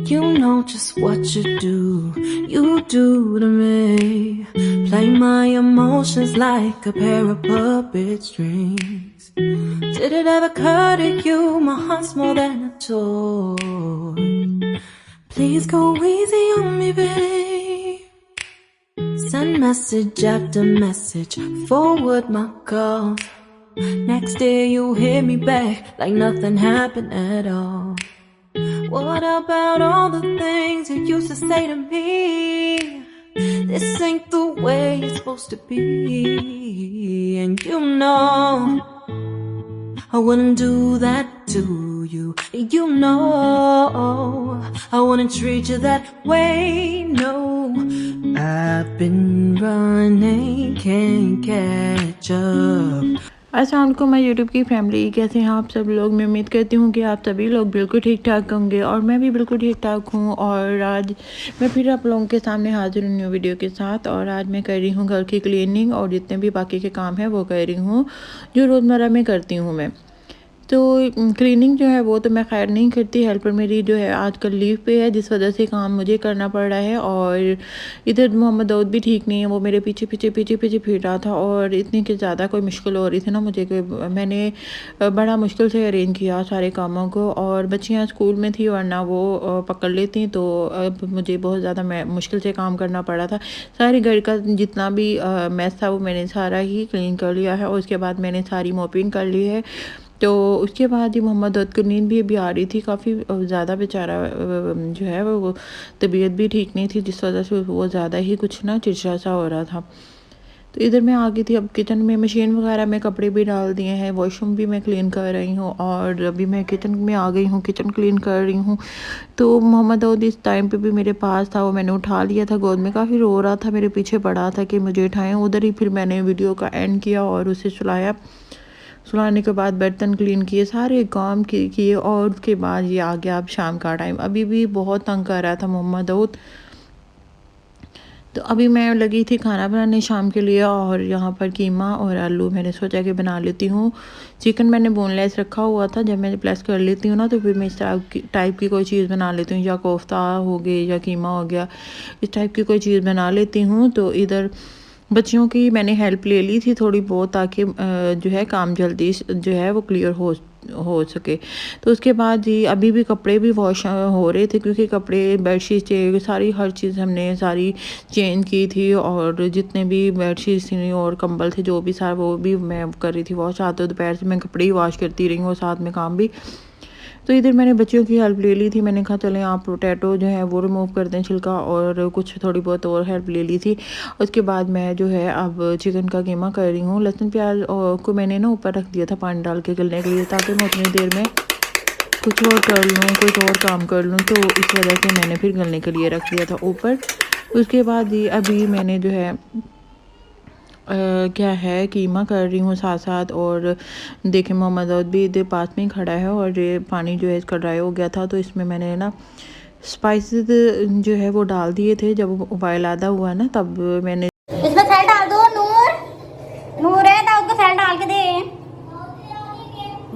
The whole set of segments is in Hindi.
You know just what you do to me. Play my emotions like a pair of puppet strings. Did it ever occur to you my heart's more than a toy? Please go easy on me, babe. Send message after message, forward my calls. Next day you hit me back like nothing happened at all. What about all the things you used to say to me? This ain't the way it's supposed to be. And you know I wouldn't do that to you. You know I wouldn't treat you that way, no. I've been running, can't catch up. अस्सलाम वालेकुम मैं यूट्यूब की फैमिली, कैसे हैं आप सब लोग। मैं उम्मीद करती हूँ कि आप सभी लोग बिल्कुल ठीक ठाक होंगे और मैं भी बिल्कुल ठीक ठाक हूँ। और आज मैं फिर आप लोगों के सामने हाजिर हूँ न्यू वीडियो के साथ। और आज मैं कर रही हूँ घर की क्लीनिंग और जितने भी बाकी के काम हैं वो कर रही हूँ जो रोज़मर्रा में करती हूँ मैं। तो क्लीनिंग जो है वो तो मैं खैर नहीं करती, हेल्पर मेरी जो है आजकल लीव पे है, जिस वजह से काम मुझे करना पड़ रहा है। और इधर मोहम्मद दाऊद भी ठीक नहीं है, वो मेरे पीछे पीछे पीछे पीछे फिर रहा था और इतनी कि ज़्यादा कोई मुश्किल हो रही थी ना मुझे कि मैंने बड़ा मुश्किल से अरेंज किया सारे कामों को। और बच्चियाँ स्कूल में थी वरना वो पकड़ लेती, तो अब मुझे बहुत ज़्यादा मुश्किल से काम करना पड़ा था। सारे घर का जितना भी मैस था वो मैंने सारा ही क्लीन कर लिया है और उसके बाद मैंने सारी मॉपिंग कर ली है। तो उसके बाद ही मोहम्मद दाऊद को नींद भी अभी आ रही थी, काफ़ी ज़्यादा बेचारा जो है वो तबीयत भी ठीक नहीं थी, जिस वजह से वो ज़्यादा ही कुछ ना चिड़चिड़ा सा हो रहा था। तो इधर मैं आ गई थी, अब किचन में मशीन वगैरह में कपड़े भी डाल दिए हैं, वॉशरूम भी मैं क्लीन कर रही हूँ और अभी मैं किचन में आ गई हूँ, किचन क्लीन कर रही हूँ। तो मोहम्मद दाऊद इस टाइम पे भी मेरे पास था, वो मैंने उठा लिया था गोद में, काफ़ी रो रहा था, मेरे पीछे पड़ा था कि मुझे उठाएँ। उधर ही फिर मैंने वीडियो का एंड किया और उसे सुलाने के बाद बर्तन क्लीन किए, सारे काम किए और उसके बाद ये आ गया अब शाम का टाइम। अभी भी बहुत तंग कर रहा था मोहम्मद दाऊद। तो अभी मैं लगी थी खाना बनाने शाम के लिए और यहाँ पर कीमा और आलू मैंने सोचा कि बना लेती हूँ। चिकन मैंने बोनलेस रखा हुआ था, जब मैं प्लेस कर लेती हूँ ना तो फिर मैं इस टाइप की कोई चीज़ बना लेती हूँ, या कोफ्ता हो गया या कीमा हो गया, इस टाइप की कोई चीज़ बना लेती हूँ। तो इधर बच्चियों की मैंने हेल्प ले ली थी थोड़ी बहुत, ताकि जो है काम जल्दी जो है वो क्लियर हो सके। तो उसके बाद जी अभी भी कपड़े भी वॉश हो रहे थे, क्योंकि कपड़े बेडशीट सारी हर चीज़ हमने सारी चेंज की थी और जितने भी बेडशीट थी और कंबल थे जो भी सारा वो भी मैं कर रही थी वॉश। आते दोपहर से मैं कपड़े ही वॉश करती रही हूँ और साथ में काम भी। तो इधर मैंने बच्चियों की हेल्प ले ली थी, मैंने कहा चलें आप पोटैटो जो है वो रिमूव कर दें छिलका, और कुछ थोड़ी बहुत और हेल्प ले ली थी। उसके बाद मैं जो है अब चिकन का कीमा कर रही हूँ। लहसुन प्याज को मैंने ना ऊपर रख दिया था पानी डाल के गलने के लिए, ताकि मैं उतनी देर में कुछ और कर लूँ, कुछ और काम कर लूँ, तो इस वजह से मैंने फिर गलने के लिए रख दिया था ऊपर। उसके बाद ही अभी मैंने जो है क्या है कीमा कर रही हूँ साथ साथ। और देखें मोहम्मद दाऊद भी इधर पास में ही खड़ा है और ये पानी जो है इसका ड्राई हो गया था, तो इसमें मैंने ना स्पाइसेस जो है वो डाल दिए थे। जब उबाल आधा हुआ ना तब मैंने इसमें सैल डाल दो। नूर है दाऊद को सैल डाल के दे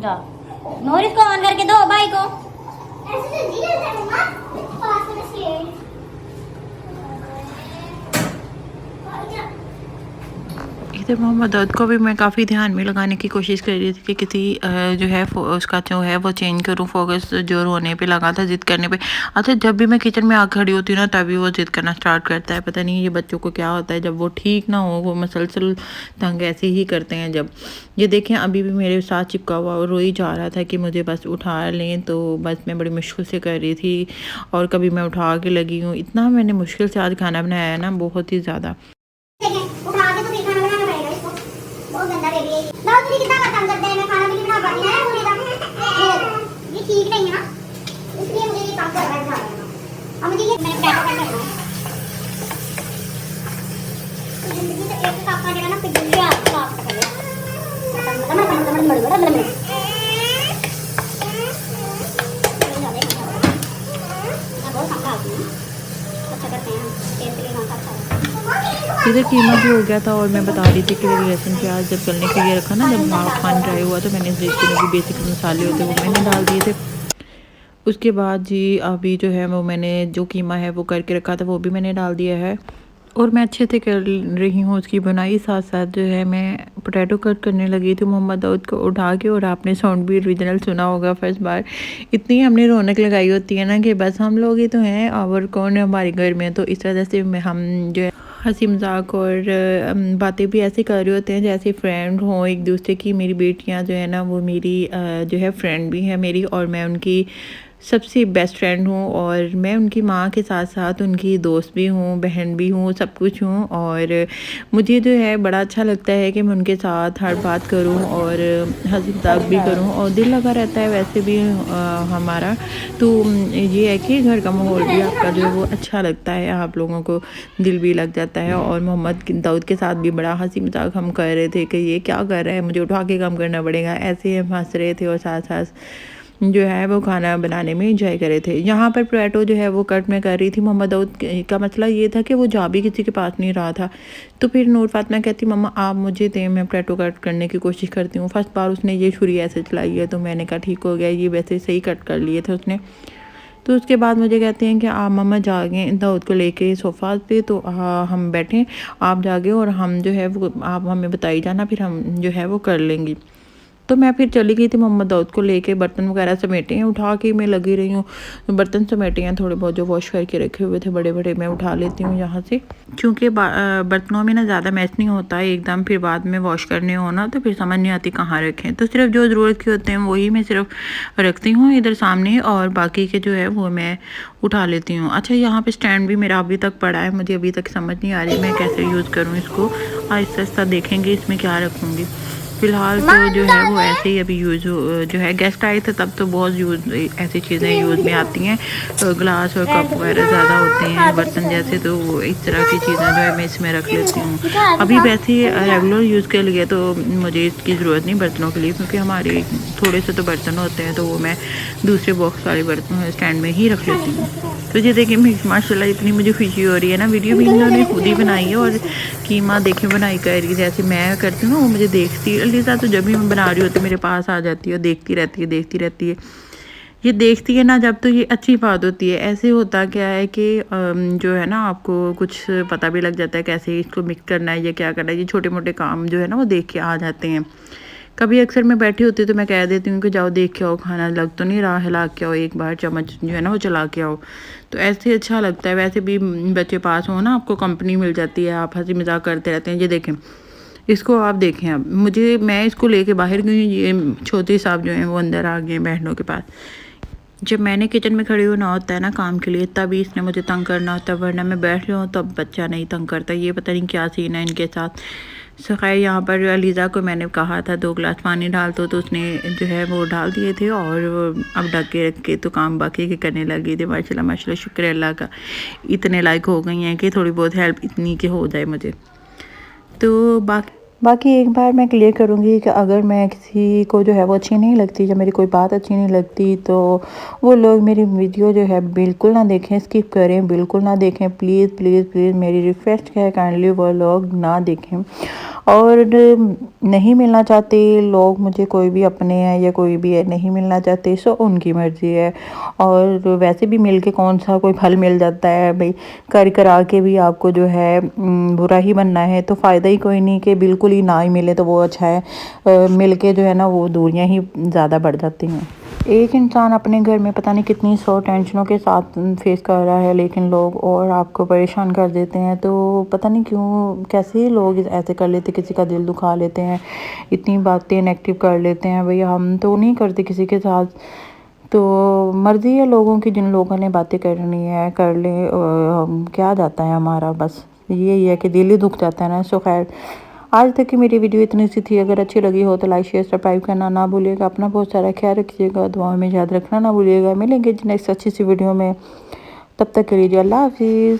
जा। नूर इसको ऑन करके दो भाई को। इधर मोहम्मद दाऊद को भी मैं काफ़ी ध्यान में लगाने की कोशिश कर रही थी कि किसी जो है उसका जो है वो चेंज करूँ, फोकस जो रोने पे लगा था, जिद करने पे। अच्छा जब भी मैं किचन में आ खड़ी होती हूँ ना तभी वो जिद करना स्टार्ट करता है, पता नहीं ये बच्चों को क्या होता है, जब वो ठीक ना हो वो मसलसल तंग ऐसे ही करते हैं। जब ये देखें अभी भी मेरे साथ चिपका हुआ और रो ही जा रहा था कि मुझे बस उठा लें, तो बस मैं बड़ी मुश्किल से कर रही थी और कभी मैं उठा के लगी हूँ। इतना मैंने मुश्किल से आज खाना बनाया है ना, बहुत ही ज़्यादा। ठीक नहीं है ना, इसलिए मुझे ये काम करना है। अब मुझे ये मैंने क्या करना है, जिंदगी से एक काम करना ना, फिर जिंदगी आप साफ कर ले। इधर कीमा भी हो गया था और मैं बता रही थी कि लहसुन प्याज जब गलने के लिए रखा ना, जब पानी ड्राई हुआ तो मैंने इस डिश के जो भी बेसिक मसाले होते वो मैंने डाल दिए थे। उसके बाद जी अभी जो है वो मैंने जो कीमा है वो करके रखा था वो भी मैंने डाल दिया है और मैं अच्छे से कर रही हूँ उसकी बुनाई। साथ साथ जो है मैं पोटैटो कट करने लगी थी मोहम्मद दाऊद को उठा के, और आपने साउंड भी ओरिजिनल सुना होगा फर्स्ट बार। इतनी हमने रौनक लगाई होती है ना कि बस हम लोग ही तो हैं और कौन है हमारे घर में। तो इस तरह से हम जो है हंसी मजाक और बातें भी ऐसे कर रहे होते हैं जैसे फ्रेंड हों एक दूसरे की। मेरी बेटियां जो है ना वो मेरी जो है फ्रेंड भी है मेरी, और मैं उनकी सबसे बेस्ट फ्रेंड हूँ, और मैं उनकी माँ के साथ साथ उनकी दोस्त भी हूँ, बहन भी हूँ, सब कुछ हूँ। और मुझे जो है बड़ा अच्छा लगता है कि मैं उनके साथ हर बात करूँ और हंसी मजाक भी करूँ, और दिल लगा रहता है वैसे भी हमारा। तो ये है कि घर का माहौल भी आपका जो है वो अच्छा लगता है, आप लोगों को दिल भी लग जाता है। और मोहम्मद दाऊद के साथ भी बड़ा हंसी मजाक हम कर रहे थे कि ये क्या कर रहा है, मुझे उठा के काम करना पड़ेगा, ऐसे हम हंस रहे थे और साथ साथ जो है वो खाना बनाने में इंजॉय कर रहे थे। यहाँ पर पोटैटो जो है वो कट में कर रही थी। मोहम्मद दाऊद का मसला ये था कि वो जा भी किसी के पास नहीं रहा था, तो फिर नूर फातिमा कहती मम्मा आप मुझे दें, मैं पोटैटो कट करने की कोशिश करती हूँ। फर्स्ट बार उसने ये छुरी ऐसे चलाई है, तो मैंने कहा ठीक हो गया, ये वैसे सही कट कर लिए थे उसने। तो उसके बाद मुझे कहते हैं कि आप मम्मा जागे दाऊद को लेके सोफ़ा पे, तो हम बैठें, आप जागे और हम जो है वो आप हमें बताई जाना, फिर हम जो है वो कर लेंगी। तो मैं फिर चली गई थी मोहम्मद दाऊद को लेके, बर्तन वगैरह समेटे हैं, उठा के मैं लगी रही हूँ। बर्तन समेटे हैं थोड़े बहुत जो वॉश करके रखे हुए थे बड़े बड़े, मैं उठा लेती हूँ यहाँ से, क्योंकि बर्तनों में ना ज़्यादा मैच नहीं होता है एकदम, फिर बाद में वॉश करने हो ना तो फिर समझ नहीं आती कहाँ रखें। तो सिर्फ जो ज़रूरत के होते हैं वही मैं सिर्फ रखती हूँ इधर सामने, और बाकी के जो है वो मैं उठा लेती हूँ। अच्छा, यहाँ पे स्टैंड भी मेरा अभी तक पड़ा है, मुझे अभी तक समझ नहीं आ रही मैं कैसे यूज़ करूँ इसको। आहिस्ता आहिस्ता देखेंगे इसमें क्या रखूँगी। फ़िलहाल तो जो है वो ऐसे ही अभी यूज़ जो है, गेस्ट आए थे तब तो बहुत यूज़ ऐसी चीज़ें यूज़ में आती हैं, तो ग्लास और कप वगैरह ज़्यादा होते हैं, बर्तन जैसे, तो इस तरह की चीज़ें जो है मैं इसमें रख लेती हूँ। अभी वैसे ही रेगुलर यूज़ के लिए तो मुझे इसकी ज़रूरत नहीं बर्तनों के लिए, क्योंकि हमारे थोड़े से तो बर्तन होते हैं, तो वो मैं दूसरे बॉक्स वाले बर्तन स्टैंड में ही रख लेती हूँ। तो ये देखिए माशाल्लाह इतनी मुझे खुशी हो रही है ना, वीडियो भी इन लोगों ने खुद ही बनाई है, और कीमा देखे बनाई कर रही जैसे मैं करती हूँ ना, वो मुझे देखती अलीज़ा, तो जब भी मैं बना रही होती मेरे पास आ जाती है, देखती रहती है। ये देखती है ना जब, तो ये अच्छी बात होती है। ऐसे होता क्या है कि जो है ना आपको कुछ पता भी लग जाता है कैसे इसको मिक्स करना है या क्या करना है, ये छोटे मोटे काम जो है ना वो देख के आ जाते हैं। कभी अक्सर मैं बैठी होती तो मैं कह देती हूँ कि जाओ देख के आओ, खाना लग तो नहीं रहा, हिला के आओ एक बार, चम्मच जो है ना वो चला के आओ, तो ऐसे अच्छा लगता है। वैसे भी बच्चे पास हो ना, आपको कंपनी मिल जाती है, आप हंसी मजाक करते रहते हैं। ये देखें इसको, आप देखें, अब मैं इसको लेके बाहर गई, ये छोटे साहब जो हैं वो अंदर आ गए बहनों के पास। जब मैंने किचन में खड़ी होना होता है ना काम के लिए, तभी इसने मुझे तंग करना होता है, वरना मैं बैठ रही हूँ तब बच्चा नहीं तंग करता। ये पता नहीं क्या सीन है इनके साथ। सो खैर, यहाँ पर अलीज़ा को मैंने कहा था 2 गिलास पानी डाल दो, तो उसने जो है वो डाल दिए थे, और अब ढक के रख के तो काम बाकी के करने लगी थी। माशाल्लाह माशाल्लाह, शुक्र अल्लाह का, इतने लायक हो गई हैं कि थोड़ी बहुत हेल्प इतनी की हो जाए मुझे। तो बाकी एक बार मैं क्लियर करूँगी कि अगर मैं किसी को जो है वो अच्छी नहीं लगती या मेरी कोई बात अच्छी नहीं लगती, तो वो लोग मेरी वीडियो जो है बिल्कुल ना देखें, स्किप करें, बिल्कुल ना देखें। प्लीज़ प्लीज़ प्लीज़ मेरी रिक्वेस्ट है, काइंडली वो लोग ना देखें। और नहीं मिलना चाहते लोग मुझे, कोई भी अपने हैं या कोई भी है नहीं मिलना चाहते, सो उनकी मर्ज़ी है। और वैसे भी मिल के कौन सा कोई फल मिल जाता है भाई, करा के भी आपको जो है बुरा ही बनना है, तो फ़ायदा ही कोई नहीं कि बिल्कुल ही ना ही मिले तो वो अच्छा है। मिल के जो है ना वो दूरियां ही ज़्यादा बढ़ जाती हैं। एक इंसान अपने घर में पता नहीं कितनी 100 टेंशनों के साथ फेस कर रहा है, लेकिन लोग और आपको परेशान कर देते हैं। तो पता नहीं क्यों, कैसे लोग ऐसे कर लेते, किसी का दिल दुखा लेते हैं, इतनी बातें नेगेटिव कर लेते हैं। भैया हम तो नहीं करते किसी के साथ, तो मर्ज़ी है लोगों की, जिन लोगों ने बातें करनी है कर ले, क्या जाता है हमारा। बस यही है कि दिल ही दुख जाता है ना। सो खैर, आज तक की मेरी वीडियो इतनी सी थी। अगर अच्छी लगी हो तो लाइक शेयर सब्सक्राइब करना ना भूलिएगा। अपना बहुत सारा ख्याल रखिएगा, दुआओं में याद रखना ना भूलिएगा। मिलेंगे नेक्स्ट अच्छी सी वीडियो में, तब तक के लिए अल्लाह हाफिज़।